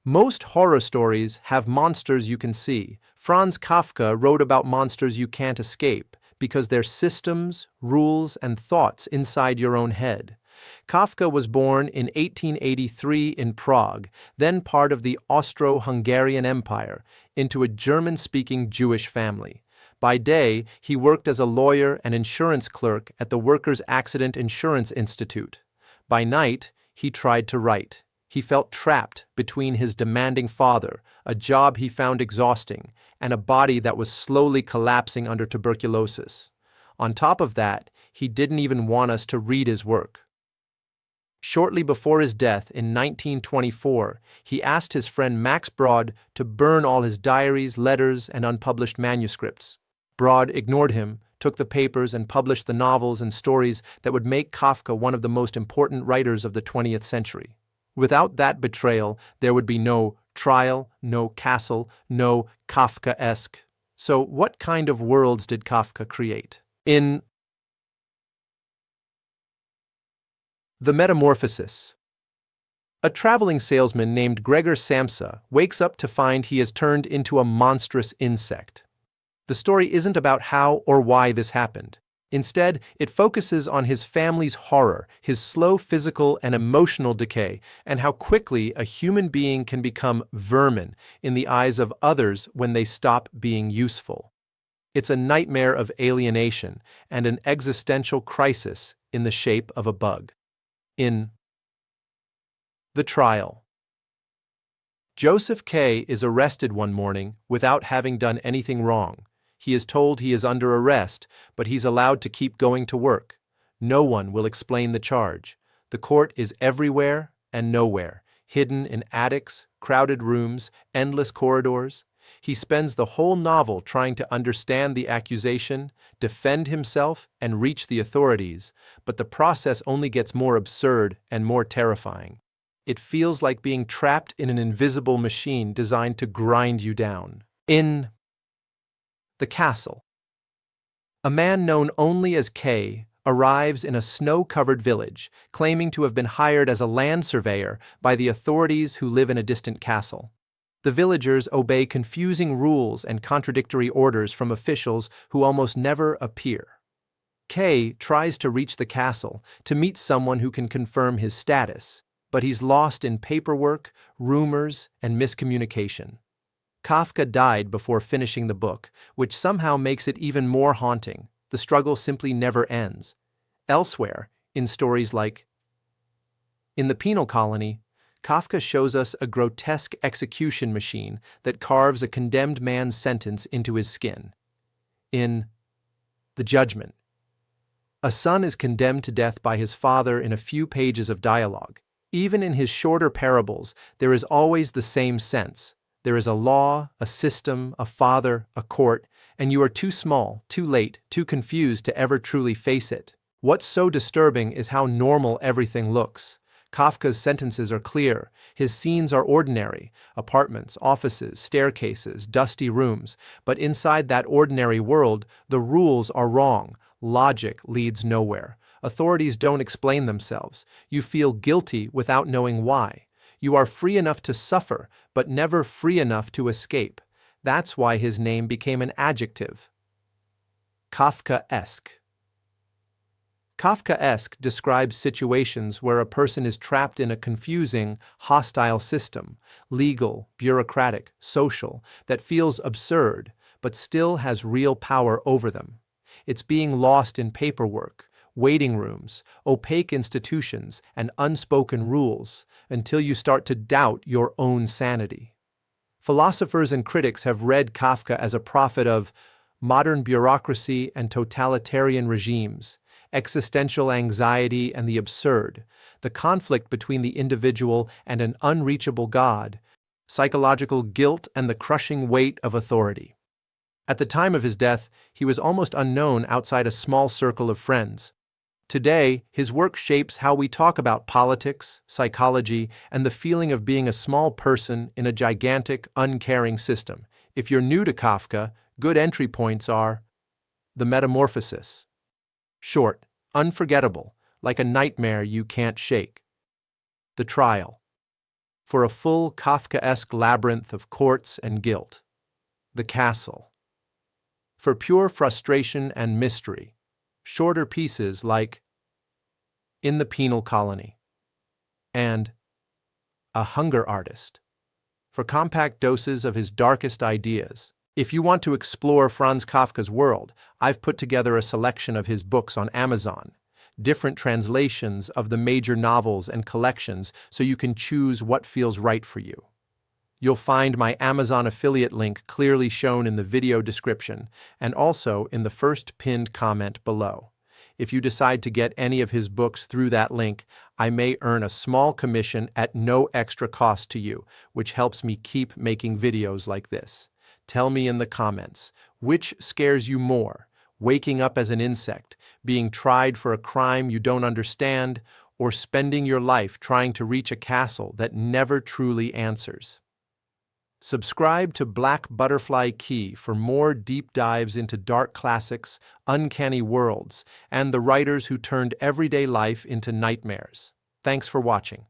Most horror stories have monsters you can see. Franz Kafka wrote about monsters you can't escape because they're systems, rules, and thoughts inside your own head. Kafka was born in 1883 in Prague, then part of the Austro-Hungarian Empire, into a German-speaking Jewish family. By day, he worked as a lawyer and insurance clerk at the Workers' Accident Insurance Institute. By night, he tried to write. He felt trapped between his demanding father, a job he found exhausting, and a body that was slowly collapsing under tuberculosis. On top of that, he didn't even want us to read his work. Shortly before his death in 1924, he asked his friend Max Brod to burn all his diaries, letters, and unpublished manuscripts. Brod ignored him, took the papers, and published the novels and stories that would make Kafka one of the most important writers of the 20th century. Without that betrayal, there would be no trial, no castle, no Kafkaesque. So what kind of worlds did Kafka create? In The Metamorphosis, a traveling salesman named Gregor Samsa wakes up to find he has turned into a monstrous insect. The story isn't about how or why this happened. Instead, it focuses on his family's horror, his slow physical and emotional decay, and how quickly a human being can become vermin in the eyes of others when they stop being useful. It's a nightmare of alienation and an existential crisis in the shape of a bug. In The Trial, Joseph K. is arrested one morning without having done anything wrong. He is told he is under arrest, but he's allowed to keep going to work. No one will explain the charge. The court is everywhere and nowhere, hidden in attics, crowded rooms, endless corridors. He spends the whole novel trying to understand the accusation, defend himself, and reach the authorities, but the process only gets more absurd and more terrifying. It feels like being trapped in an invisible machine designed to grind you down. In The Castle, a man known only as K arrives in a snow-covered village, claiming to have been hired as a land surveyor by the authorities who live in a distant castle. The villagers obey confusing rules and contradictory orders from officials who almost never appear. K tries to reach the castle to meet someone who can confirm his status, but he's lost in paperwork, rumors, and miscommunication. Kafka died before finishing the book, which somehow makes it even more haunting. The struggle simply never ends. Elsewhere, in stories like In the Penal Colony, Kafka shows us a grotesque execution machine that carves a condemned man's sentence into his skin. In The Judgment, a son is condemned to death by his father in a few pages of dialogue. Even in his shorter parables, there is always the same sense. There is a law, a system, a father, a court, and you are too small, too late, too confused to ever truly face it. What's so disturbing is how normal everything looks. Kafka's sentences are clear. His scenes are ordinary: apartments, offices, staircases, dusty rooms. But inside that ordinary world, the rules are wrong. Logic leads nowhere. Authorities don't explain themselves. You feel guilty without knowing why. You are free enough to suffer, but never free enough to escape. That's why his name became an adjective. Kafkaesque. Kafkaesque describes situations where a person is trapped in a confusing, hostile system, legal, bureaucratic, social, that feels absurd, but still has real power over them. It's being lost in paperwork, waiting rooms, opaque institutions, and unspoken rules until you start to doubt your own sanity. Philosophers and critics have read Kafka as a prophet of modern bureaucracy and totalitarian regimes, existential anxiety and the absurd, the conflict between the individual and an unreachable God, psychological guilt and the crushing weight of authority. At the time of his death, he was almost unknown outside a small circle of friends. Today, his work shapes how we talk about politics, psychology, and the feeling of being a small person in a gigantic, uncaring system. If you're new to Kafka, good entry points are The Metamorphosis. Short, unforgettable, like a nightmare you can't shake. The Trial. for a full Kafkaesque labyrinth of courts and guilt. The Castle. For pure frustration and mystery, shorter pieces like In the Penal Colony and A Hunger Artist, for compact doses of his darkest ideas. If you want to explore Franz Kafka's world, I've put together a selection of his books on Amazon, different translations of the major novels and collections so you can choose what feels right for you. You'll find my Amazon affiliate link clearly shown in the video description and also in the first pinned comment below. If you decide to get any of his books through that link, I may earn a small commission at no extra cost to you, which helps me keep making videos like this. Tell me in the comments, which scares you more, waking up as an insect, being tried for a crime you don't understand, or spending your life trying to reach a castle that never truly answers? Subscribe to Black Butterfly Key for more deep dives into dark classics, uncanny worlds, and the writers who turned everyday life into nightmares. Thanks for watching.